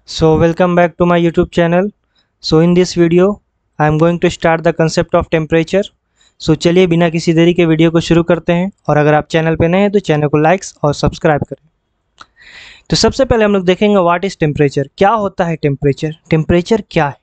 So welcome back to my YouTube channel. So in this video I am going to start the concept of temperature. So चलिए बिना किसी देरी के video को शुरू करते हैं और अगर आप चैनल पे नए हैं तो चैनल को लाइक्स और सब्सक्राइब करें। तो सबसे पहले हम लोग देखेंगे व्हाट इज़ टेम्परेचर, क्या होता है टेम्परेचर, टेम्परेचर क्या है।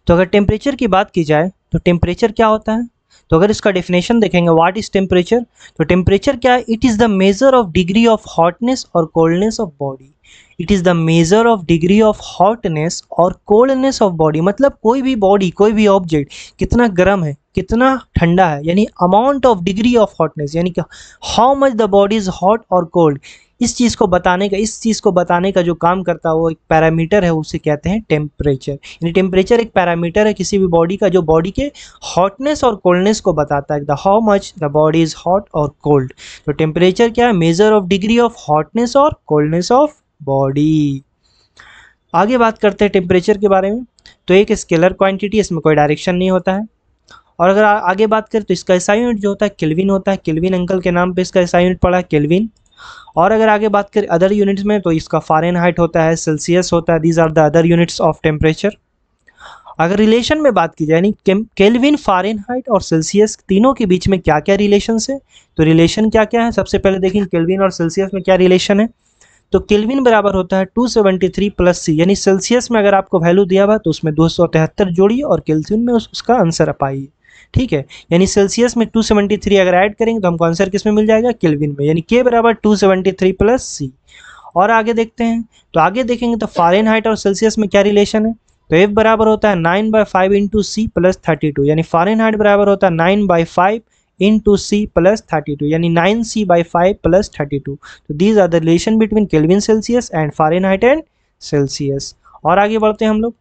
तो अगर टेम्परेचर की बात की जाए तो टेम्परेचर क्या होता है, तो अगर इसका डेफिनेशन देखेंगे व्हाट इज़ टेम्परेचर, तो टेम्परेचर क्या है, it is the measure of degree of hotness और coldness of body. It is the measure of degree of hotness और कोल्डनेस ऑफ बॉडी, मतलब कोई भी बॉडी, कोई भी ऑब्जेक्ट कितना गर्म है कितना ठंडा है, यानी amount of degree of hotness, यानी कि how much the body is hot और कोल्ड। इस चीज़ को बताने का जो काम करता है वो एक पैरामीटर है, उसे कहते हैं टेम्परेचर। यानी टेम्परेचर एक पैरामीटर है किसी भी बॉडी का जो बॉडी के हॉटनेस और कोल्डनेस को बताता है, the how much the body is hot और कोल्ड। तो टेम्परेचर क्या है, major of degree of hotness और कोल्डनेस ऑफ बॉडी। आगे बात करते हैं टेम्परेचर के बारे में। तो एक स्केलर क्वांटिटी, इसमें कोई डायरेक्शन नहीं होता है। और अगर आगे बात करें तो इसका एसआई यूनिट जो होता है केल्विन होता है। केल्विन अंकल के नाम पे इसका एसआई यूनिट पड़ा है केल्विन। और अगर आगे बात करें अदर यूनिट्स में तो इसका फ़ारेनहाइट होता है, सेल्सियस होता है। These are the other units of temperature. अगर रिलेशन में बात की जाए, यानी केल्विन, फ़ारेनहाइट और सेल्सियस तीनों के बीच में क्या क्या रिलेशन है, तो रिलेशन क्या क्या है, सबसे पहले देखेंगे केल्विन और सेल्सियस में क्या रिलेशन है। तो केल्विन बराबर होता है 273 प्लस सी, यानी सेल्सियस में अगर आपको वैल्यू दिया हुआ तो उसमें 273 जोड़िए और केल्विन में उसका आंसर पाइए। ठीक है, यानी सेल्सियस में 273 अगर ऐड करेंगे तो हमको आंसर किस में मिल जाएगा, केल्विन में, यानी के बराबर 273 प्लस सी। और आगे देखते हैं, तो आगे देखेंगे तो फ़ारेनहाइट और सेल्सियस में क्या रिलेशन है। तो एफ बराबर होता है 9/5 इंटू सी प्लस 32, यानी फ़ारेनहाइट बराबर होता है 9/5 इंटू सी प्लस 32, यानी 9c/5 प्लस 32। तो these are the relation between kelvin Celsius and Fahrenheit and Celsius. और आगे बढ़ते हैं हम लोग।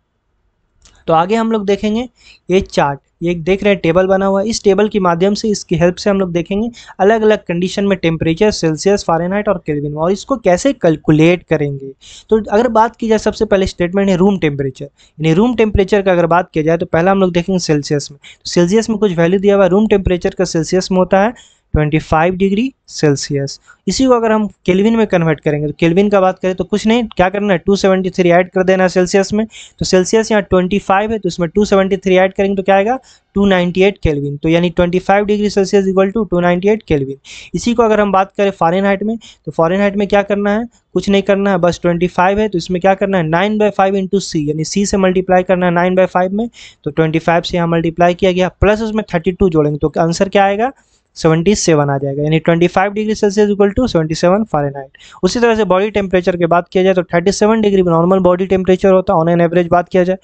तो आगे हम लोग देखेंगे ये चार्ट, ये देख रहे हैं टेबल बना हुआ है। इस टेबल की माध्यम से, इसकी हेल्प से हम लोग देखेंगे अलग अलग कंडीशन में टेम्परेचर, सेल्सियस, फ़ारेनहाइट और केल्विन, और इसको कैसे कैलकुलेट करेंगे। तो अगर बात की जाए, सबसे पहले स्टेटमेंट है रूम टेम्परेचर, यानी रूम टेम्परेचर का अगर बात की जाए तो पहला हम लोग देखेंगे सेल्सियस में। तो सेल्सियस में कुछ वैल्यू दिया हुआ है, रूम टेम्परेचर का सेल्सियस में होता है 25 डिग्री सेल्सियस। इसी को अगर हम केल्विन में कन्वर्ट करेंगे, तो केल्विन का बात करें तो कुछ नहीं, क्या करना है, 273 ऐड कर देना सेल्सियस में। तो सेल्सियस यहाँ 25 है तो इसमें 273 ऐड करेंगे तो क्या आएगा, 298 केल्विन। तो यानी 25 degree Celsius equal to 298 kelvin. इसी को अगर हम बात करें फ़ारेनहाइट में, तो फ़ारेनहाइट में क्या करना है, कुछ नहीं करना है, बस 25 है तो इसमें क्या करना है, 9/5 इंटू सी, यानी सी से मल्टीप्लाई करना है 9/5 में। तो 25 से यहाँ मल्टीप्लाई किया गया, प्लस उसमें 32 जोड़ेंगे तो आंसर क्या आएगा, 77 आ जाएगा, यानी 25 degree Celsius equal to 77 Fahrenheit. उसी तरह से बॉडी टेम्परेचर की बात किया जाए तो 37 डिग्री नॉर्मल बॉडी टेम्परेचर होता है ऑन एन एवरेज बात किया जाए।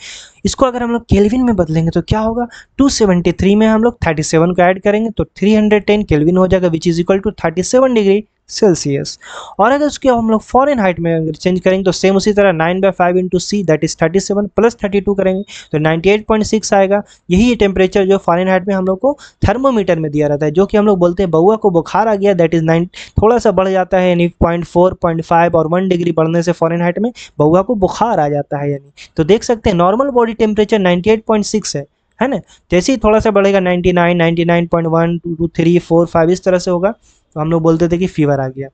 इसको अगर हम लोग केल्विन में बदलेंगे तो क्या होगा, 273 में हम लोग 37 को ऐड करेंगे तो 310 केल्विन हो जाएगा, which is equal to 37 degree Celsius. और अगर उसके हम लोग फ़ारेनहाइट में अगर चेंज करेंगे तो सेम उसी तरह 9/5 into C, that is 37 plus 32 करेंगे तो 98.6 आएगा। यही टेम्परेचर जो फ़ारेनहाइट में हम लोग को थर्मोमीटर में दिया रहता है, जो कि हम लोग बोलते हैं बउआ को बुखार आ गया, दैट इज 9, थोड़ा सा बढ़ जाता है, यानी 0.4, 0.5 और 1 डिग्री बढ़ने से फ़ारेनहाइट में बउआ को बुखार आ जाता है। यानी तो देख सकते हैं नॉर्मल बॉडी टेम्परेचर 98.6 है ना, जैसे ही थोड़ा सा बढ़ेगा 99, 99.1, 2, 3, 4, 5 इस तरह से होगा तो हम लोग बोलते थे कि फीवर आ गया।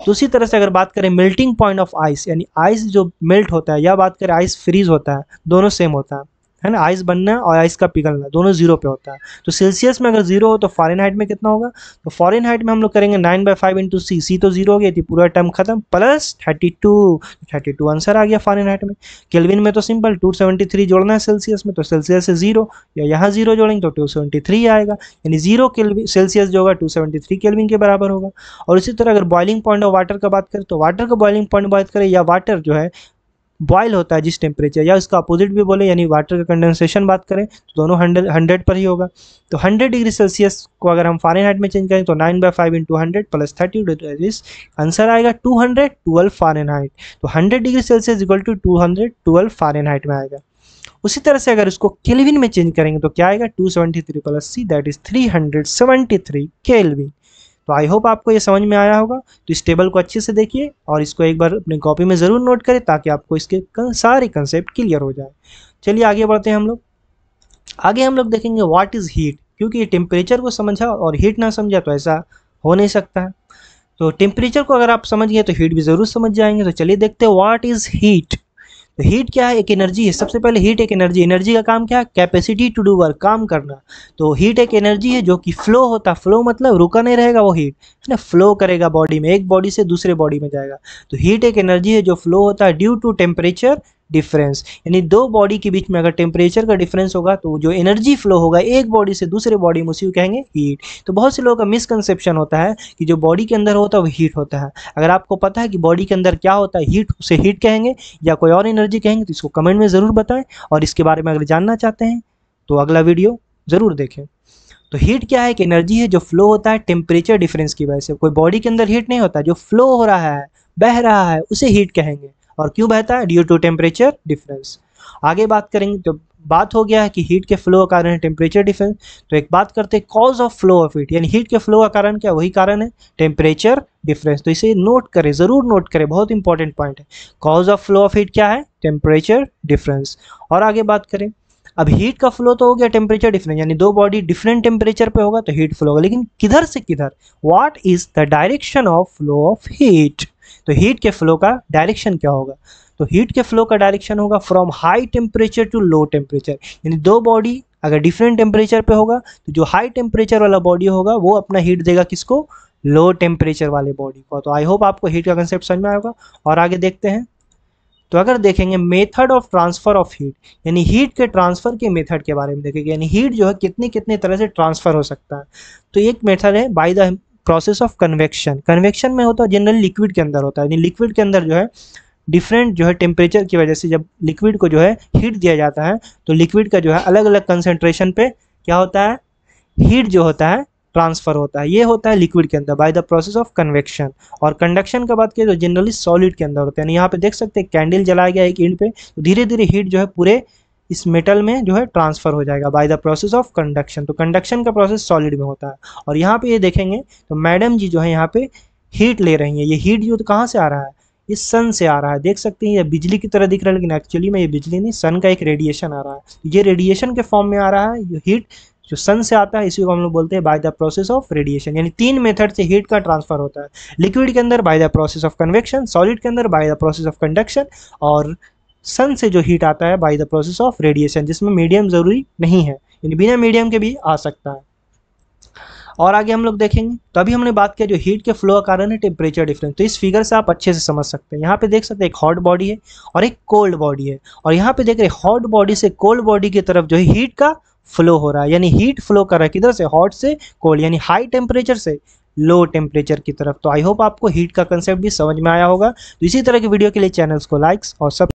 तो उसी तरह से अगर बात करें मेल्टिंग पॉइंट ऑफ आइस, यानी आइस जो मेल्ट होता है, या बात करें आइस फ्रीज होता है, दोनों सेम होता है ना, आइस बनना और आइस का पिघलना दोनों जीरो पे होता है। तो सेल्सियस में अगर जीरो हो तो फ़ारेनहाइट में कितना होगा, तो फ़ारेनहाइट में हम लोग करेंगे 9/5 इंटू सी, सी तो जीरो हो गई थी, पूरा टर्म खत्म, प्लस 32 आंसर आ गया फ़ारेनहाइट में। केल्विन में तो सिंपल 273 जोड़ना है सेल्सियस में, तो सेल्सियस से जीरो या यहाँ जीरो जोड़ेंगे तो 273 आएगा, यानी जीरो केल्विन सेल्सियस जो होगा 273 केल्विन के बराबर होगा। और इसी तरह अगर बॉइलिंग पॉइंट ऑफ वाटर का बात करें तो वाटर का बॉइलिंग पॉइंट बात करें, या वाटर जो है बॉयल होता है जिस टेम्परेचर, या इसका अपोजिट भी बोले, यानी वाटर का कंडेंसेशन बात करें तो दोनों 100 पर ही होगा। तो 100 डिग्री सेल्सियस को अगर हम फ़ारेनहाइट में चेंज करें तो 9/5 इंटू 100 प्लस 30 आंसर आएगा 212 फ़ारेनहाइट। तो 100 degree Celsius equal to 212 Fahrenheit में आएगा। उसी तरह से अगर इसको केल्विन में चेंज करेंगे तो क्या आएगा, 273 plus C, that is 373 kelvin. तो आई होप आपको ये समझ में आया होगा। तो इस टेबल को अच्छे से देखिए और इसको एक बार अपनी कॉपी में ज़रूर नोट करें ताकि आपको इसके सारे कंसेप्ट क्लियर हो जाए। चलिए आगे बढ़ते हैं हम लोग। आगे हम लोग देखेंगे व्हाट इज़ हीट, क्योंकि ये टेम्परेचर को समझा और हीट ना समझा तो ऐसा हो नहीं सकता है। तो टेम्परेचर को अगर आप समझ गए तो हीट भी ज़रूर समझ जाएंगे। तो चलिए देखते हैं व्हाट इज़ हीट। तो हीट क्या है? एक एनर्जी है। सबसे पहले हीट एक एनर्जी, एनर्जी का काम क्या है? कैपेसिटी टू डू वर्क, काम करना। तो हीट एक एनर्जी है जो कि फ्लो होता है, फ्लो मतलब रुका नहीं रहेगा, वो हीट है ना, फ्लो करेगा बॉडी में, एक बॉडी से दूसरे बॉडी में जाएगा। तो हीट एक एनर्जी है जो फ्लो होता है ड्यू टू टेम्परेचर डिफरेंस, यानी दो बॉडी के बीच में अगर टेम्परेचर का डिफरेंस होगा तो जो एनर्जी फ्लो होगा एक बॉडी से दूसरे बॉडी में, उसी को कहेंगे हीट। तो बहुत से लोगों का मिसकंसेप्शन होता है कि जो बॉडी के अंदर होता है वो हीट होता है। अगर आपको पता है कि बॉडी के अंदर क्या होता है, हीट, उसे हीट कहेंगे या कोई और एनर्जी कहेंगे, तो इसको कमेंट में ज़रूर बताएं। और इसके बारे में अगर जानना चाहते हैं तो अगला वीडियो ज़रूर देखें। तो हीट क्या है? एक एनर्जी है जो फ्लो होता है टेम्परेचर डिफरेंस की वजह से। कोई बॉडी के अंदर हीट नहीं होता, जो फ्लो हो रहा है, बह रहा है, उसे हीट कहेंगे। और क्यों बहता है? Due to temperature difference. आगे बात करेंगे। तो बात हो गया है कि हीट के फ्लो का कारण है टेम्परेचर डिफरेंस। तो एक बात करते हैं cause of flow of heat, यानी हीट के फ्लो का कारण क्या? वही कारण है टेम्परेचर डिफरेंस। तो इसे नोट करें, जरूर नोट करें, बहुत इंपॉर्टेंट पॉइंट है। Cause of flow of heat क्या है? Temperature difference. और आगे बात करें, अब हीट का फ्लो तो हो गया टेम्परेचर डिफरेंस, यानी दो बॉडी डिफरेंट टेम्परेचर पे होगा तो हीट फ्लो होगा, लेकिन किधर से किधर? What is the direction of flow of heat? तो हीट के फ्लो का डायरेक्शन क्या होगा? तो हीट के फ्लो का डायरेक्शन होगा from high temperature to low temperature, यानी दो बॉडी अगर डिफरेंट टेम्परेचर पे होगा तो जो हाई टेम्परेचर वाला बॉडी होगा वो अपना हीट देगा किसको? लो टेम्परेचर वाले बॉडी को। तो आई होप आपको हीट का कंसेप्ट समझ में आया होगा। और आगे देखते हैं। तो अगर देखेंगे method of transfer of heat, यानी हीट के ट्रांसफर के मेथड के बारे में देखेंगे, यानी हीट जो है कितने कितने तरह से ट्रांसफर हो सकता है। तो एक मेथड है by the process of convection. Convection में होता है जनरली लिक्विड के अंदर होता है, यानी लिक्विड के अंदर जो है डिफरेंट जो है टेम्परेचर की वजह से जब लिक्विड को जो है हीट दिया जाता है तो लिक्विड का जो है अलग अलग कंसेंट्रेशन पे क्या होता है? हीट जो होता है ट्रांसफर होता है। ये होता है लिक्विड के अंदर by the process of convection. और कंडक्शन का बात करें तो जनरली सॉलिड के अंदर होता है। यहाँ पे देख सकते हैं कैंडल जलाया गया एक एंड पे, तो धीरे धीरे हीट जो है पूरे इस मेटल में जो है ट्रांसफर हो जाएगा by the process of conduction. तो कंडक्शन का प्रोसेस सॉलिड में होता है। और यहाँ पे ये देखेंगे तो मैडम जी जो है यहाँ पे हीट ले रही हैं। ये हीट जो तो कहाँ से आ रहा है? इस सन से आ रहा है। देख सकते हैं ये बिजली की तरह दिख रहा है, लेकिन एक्चुअली में ये बिजली नहीं, सन का एक रेडिएशन आ रहा है। ये रेडिएशन के फॉर्म में आ रहा है। ये हीट जो सन से आता है इसी को हम लोग बोलते हैं by the process of radiation. यानी तीन मेथड से हीट का ट्रांसफर होता है, लिक्विड के अंदर by the process of convection, solid के अंदर by the process of conduction, और सन से जो हीट आता है by the process of radiation, जिसमें मीडियम जरूरी नहीं है, यानी बिना मीडियम के भी आ सकता है। और आगे हम लोग देखेंगे। तो अभी हमने बात किया जो हीट के फ्लो का कारण है टेम्परेचर डिफरेंस। तो इस फिगर से आप अच्छे से समझ सकते हैं। यहाँ पे देख सकते हैं एक हॉट बॉडी है और एक कोल्ड बॉडी है, और यहाँ पे देख रहे हैं हॉट बॉडी से कोल्ड बॉडी की तरफ जो है हीट का फ्लो हो रहा है, यानी हीट फ्लो कर रहा है किधर से? हॉट से कोल्ड, यानी हाई टेम्परेचर से लो टेम्परेचर की तरफ। तो आई होप आपको हीट का कंसेप्ट भी समझ में आया होगा। तो इसी तरह की वीडियो के लिए चैनल्स को लाइक्स और सब